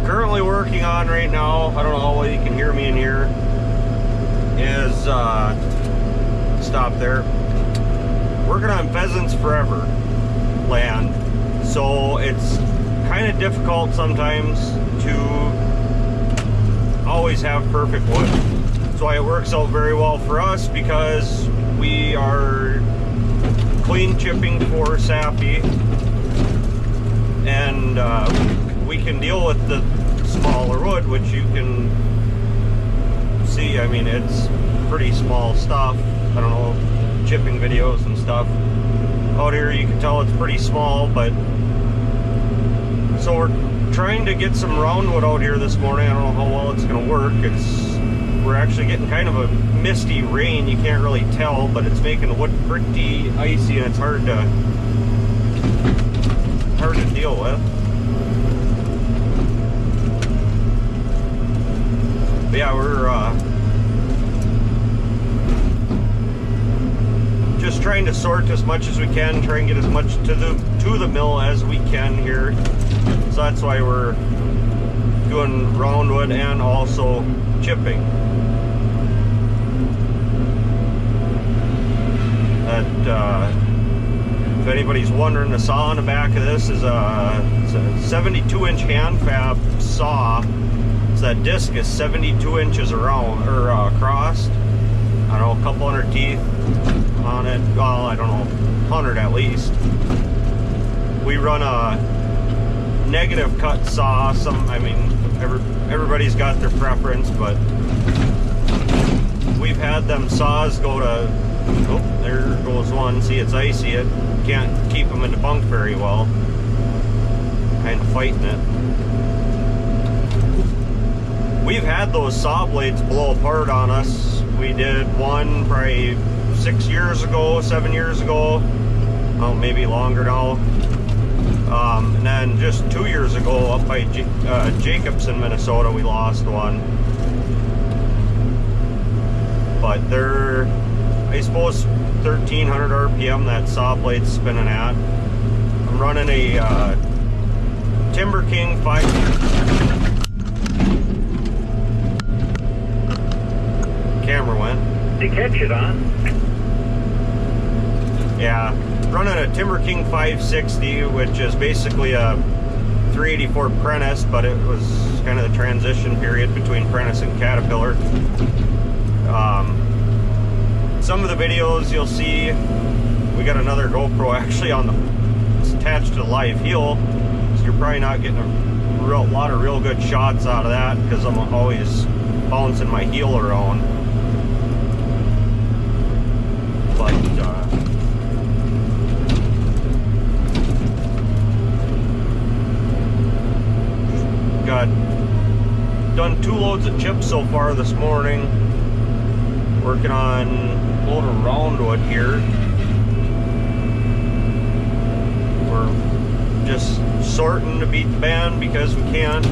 currently working on right now, I don't know how well you can hear me in here, is stop there, working on Pheasants Forever land. So it's kind of difficult sometimes to always have perfect wood. That's why it works out very well for us, because we are clean chipping for Sappy, and we can deal with the smaller wood, which you can see. I mean, it's pretty small stuff. I don't know, chipping videos and stuff out here, you can tell it's pretty small. But so we're trying to get some roundwood out here this morning. I don't know how well it's going to work. We're actually getting kind of a misty rain. You can't really tell, but it's making the wood pretty icy, and it's hard to deal with. But yeah, we're just trying to sort as much as we can, try and get as much to the mill as we can here. So that's why we're doing roundwood and also chipping. If anybody's wondering, the saw on the back of this is it's a 72-inch hand fab saw. So that disc is 72 inches around, or across. I don't know, a couple hundred teeth on it. Well, I don't know, 100 at least. We run a negative cut saw. I mean, everybody's got their preference, but we've had them saws go to, oh, there goes one. See, it's icy. It can't keep them in the bunk very well. Kind of fighting it. We've had those saw blades blow apart on us. We did one probably 6 years ago, 7 years ago. Oh, maybe longer now. And then just 2 years ago up by Jacobson, Minnesota, we lost one. But they're, I suppose, 1300 RPM that saw blade's spinning at. I'm running a Timber King 5. Camera went. To catch it on. Yeah, running a Timber King 560, which is basically a 384 Prentice, but it was kind of the transition period between Prentice and Caterpillar. Some of the videos you'll see, we got another GoPro actually it's attached to the live heel, so you're probably not getting a lot of real good shots out of that, because I'm always bouncing my heel around. But done 2 loads of chips so far this morning. Working on a load of roundwood here. We're just sorting to beat the band because we can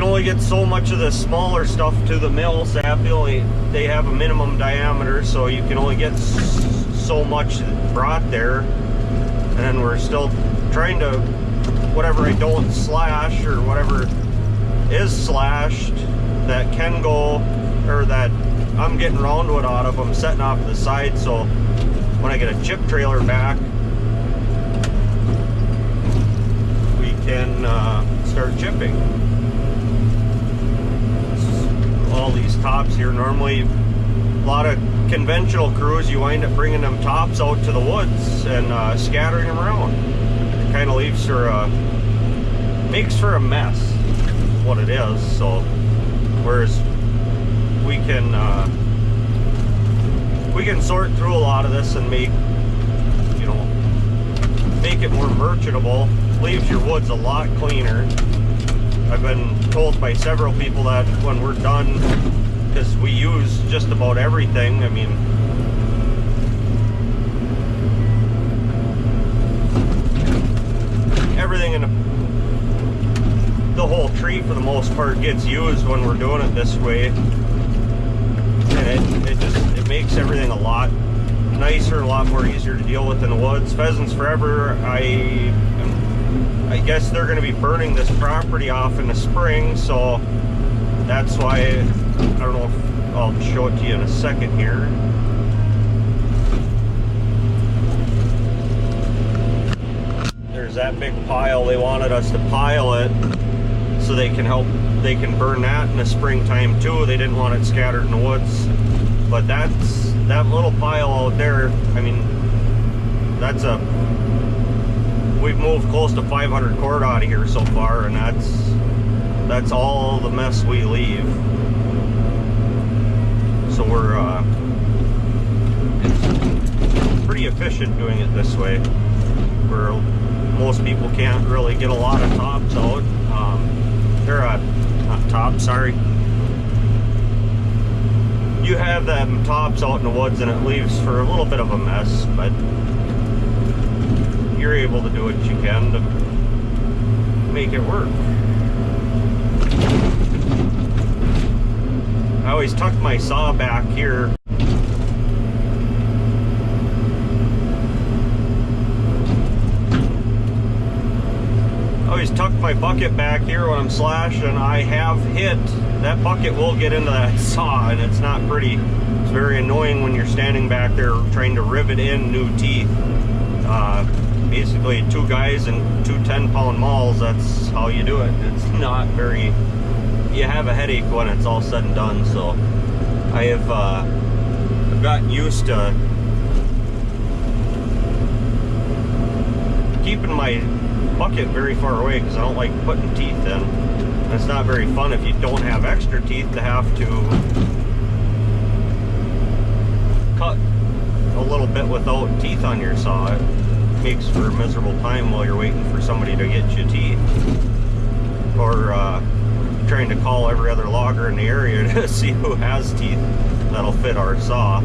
only get so much of the smaller stuff to the mill. Sappy, they have a minimum diameter, so you can only get so much brought there. And then we're still trying to, whatever I don't slash or whatever is slashed that can go, or that I'm getting roundwood out of, I'm setting off to the side, so when I get a chip trailer back, we can start chipping. All these tops here, normally a lot of conventional crews, you wind up bringing them tops out to the woods and scattering them around. It kind of leaves for makes for a mess, is what it is. So whereas we can sort through a lot of this and make it more merchantable, leaves your woods a lot cleaner. I've been told by several people that when we're done, because we use just about everything, I mean, everything in the whole tree for the most part gets used when we're doing it this way, and it makes everything a lot nicer, a lot more easier to deal with in the woods. Pheasants Forever, I am I guess they're going to be burning this property off in the spring, so that's why, I don't know if I'll show it to you in a second here. There's that big pile. They wanted us to pile it so they can burn that in the springtime too. They didn't want it scattered in the woods. But that little pile out there, I mean, we've moved close to 500 cord out of here so far, and that's all the mess we leave. So it's pretty efficient doing it this way, where most people can't really get a lot of tops out. Not tops, sorry. You have them tops out in the woods and it leaves for a little bit of a mess, but you're able to do what you can to make it work. I always tuck my saw back here. I always tuck my bucket back here when I'm slashing. I have hit, that bucket will get into that saw, and it's not pretty. It's very annoying when you're standing back there trying to rivet in new teeth. Basically 2 guys and 2 10-pound mauls, that's how you do it. It's not very, you have a headache when it's all said and done. So I have I've gotten used to keeping my bucket very far away because I don't like putting teeth in. And it's not very fun if you don't have extra teeth to have to cut a little bit without teeth on your saw. It makes for a miserable time while you're waiting for somebody to get you teeth, or trying to call every other logger in the area to see who has teeth that'll fit our saw.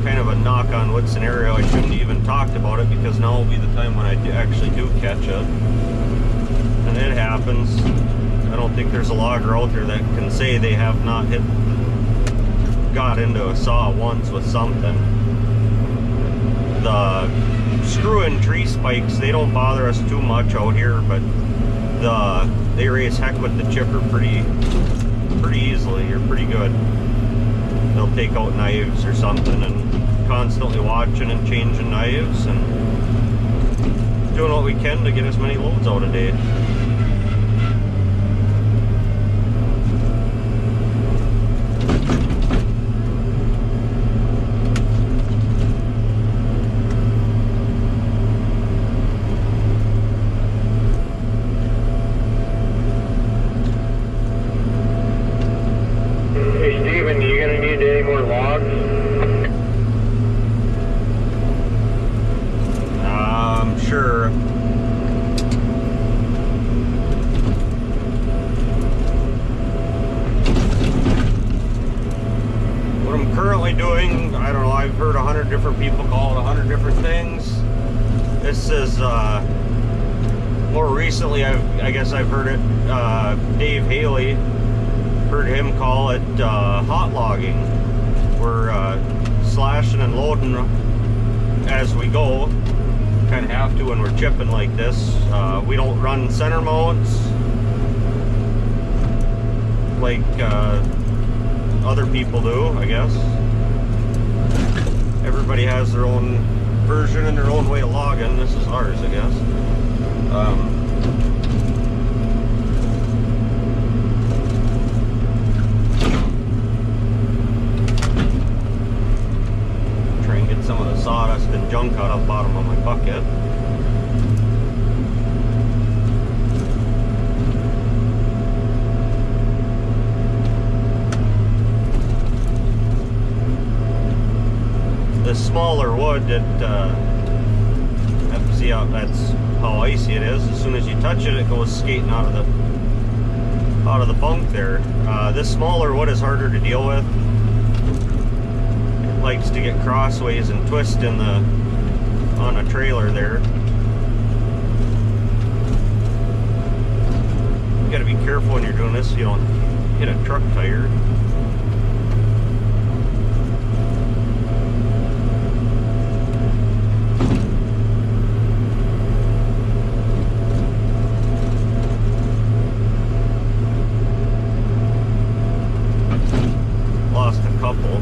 Kind of a knock on wood scenario. I shouldn't have even talked about it because now will be the time when I actually do catch it, and it happens. I don't think there's a logger out there that can say they have not got into a saw once with something. The screw-in tree spikes, they don't bother us too much out here, but they raise heck with the chipper pretty easily, or pretty good. They'll take out knives or something, and constantly watching and changing knives and doing what we can to get as many loads out a day. Doing, I don't know, I've heard 100 different people call it 100 different things. This is more recently, I guess I've heard it, Dave Haley, heard him call it hot logging. We're slashing and loading as we go. Kind of have to when we're chipping like this. We don't run center mounts like other people do, I guess. Everybody has their own version and their own way of logging. This is ours, I guess. Try and get some of the sawdust and junk out of the bottom of my bucket. The smaller wood, see how that's how icy it is. As soon as you touch it, it goes skating out of the bunk there. This smaller wood is harder to deal with. It likes to get crossways and twist on a trailer there. You got to be careful when you're doing this. You don't hit a truck tire. Lost a couple.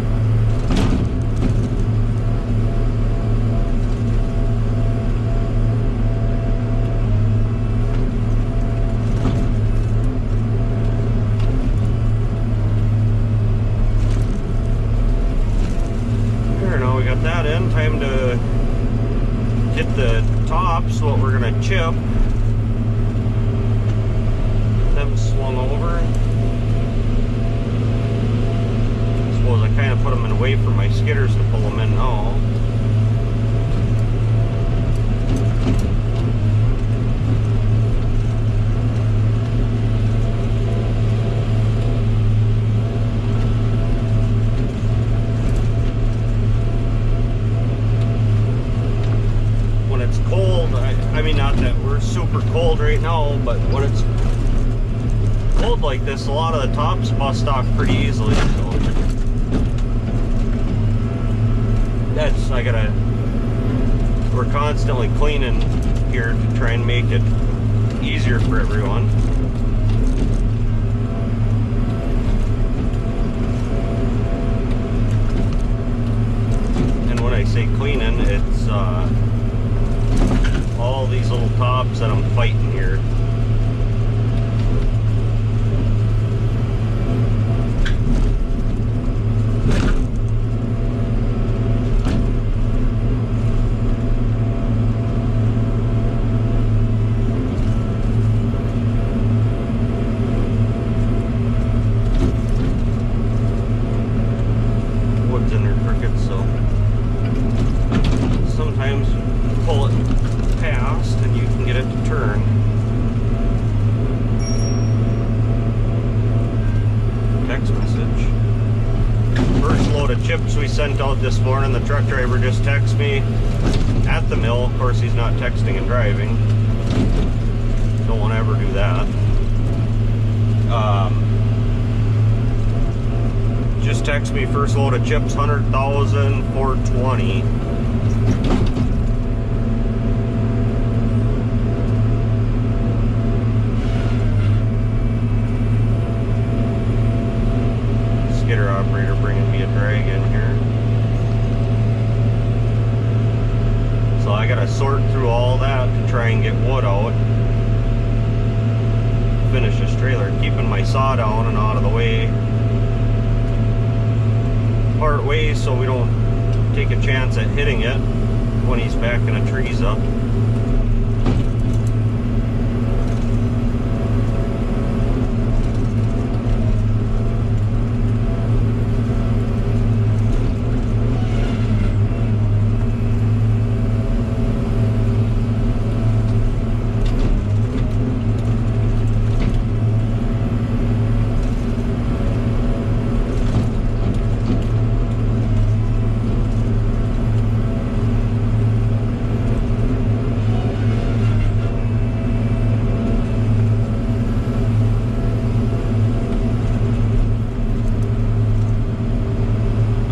That in, time to get the tops, what we're gonna chip, them swung over. I suppose I kind of put them in a way for my skidders to pull them in now. I mean, not that we're super cold right now, but when it's cold like this, a lot of the tops bust off pretty easily. So that's, we're constantly cleaning here to try and make it easier for everyone. And when I say cleaning, it's all these little tops that I'm fighting here. Wood's in there crooked, so sometimes pull it past and you can get it to turn. Text message. First load of chips we sent out this morning, the truck driver just texted me at the mill. Of course, he's not texting and driving. Don't want to ever do that. Just text me, first load of chips, 100,000, 420. Operator bringing me a drag in here. So I gotta sort through all that to try and get wood out. Finish this trailer, keeping my saw down and out of the way. Part ways so we don't take a chance at hitting it when he's backing the trees up.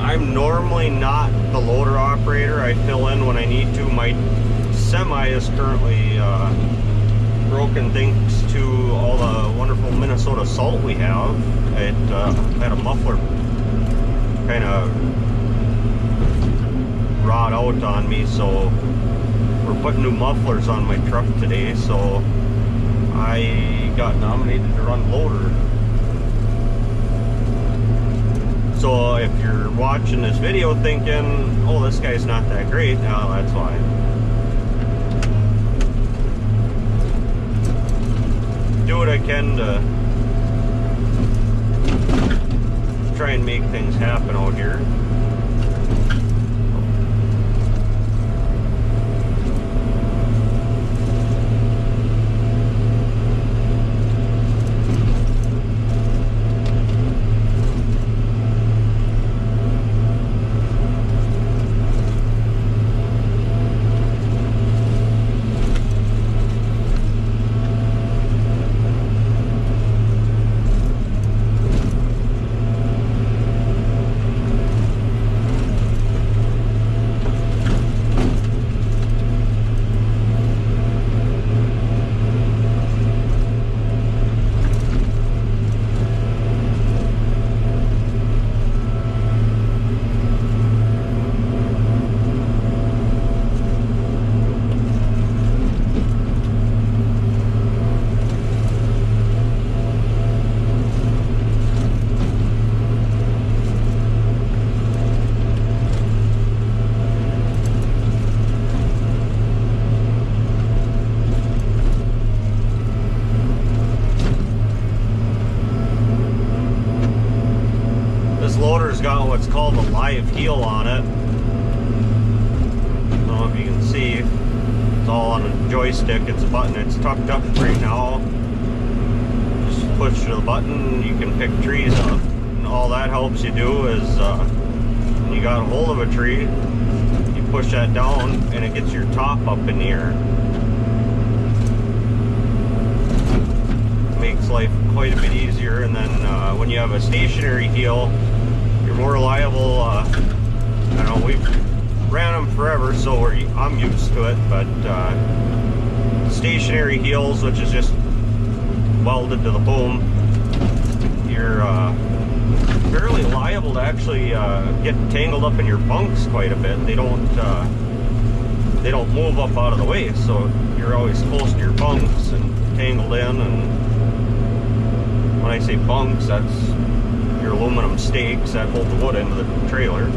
I'm normally not the loader operator. I fill in when I need to. My semi is currently broken thanks to all the wonderful Minnesota salt we have. It had a muffler kind of rot out on me, so we're putting new mufflers on my truck today, so I got nominated to run loader. So if you're watching this video thinking, oh, this guy's not that great, no, that's why. Do what I can to try and make things happen out here. what's called a live heel on it. I don't know if you can see. It's all on a joystick. It's a button. It's tucked up right now. Just push the button. You can pick trees up. And all that helps you do is when you got a hold of a tree, you push that down and it gets your top up in the air. Makes life quite a bit easier. And then when you have a stationary heel, you're more liable. I don't know, we've ran them forever, so I'm used to it, but stationary heels, which is just welded to the boom, you're fairly liable to actually get tangled up in your bunks quite a bit. They don't move up out of the way, so you're always close to your bunks and tangled in. And when I say bunks, that's your aluminum stakes that hold the wood into the trailer.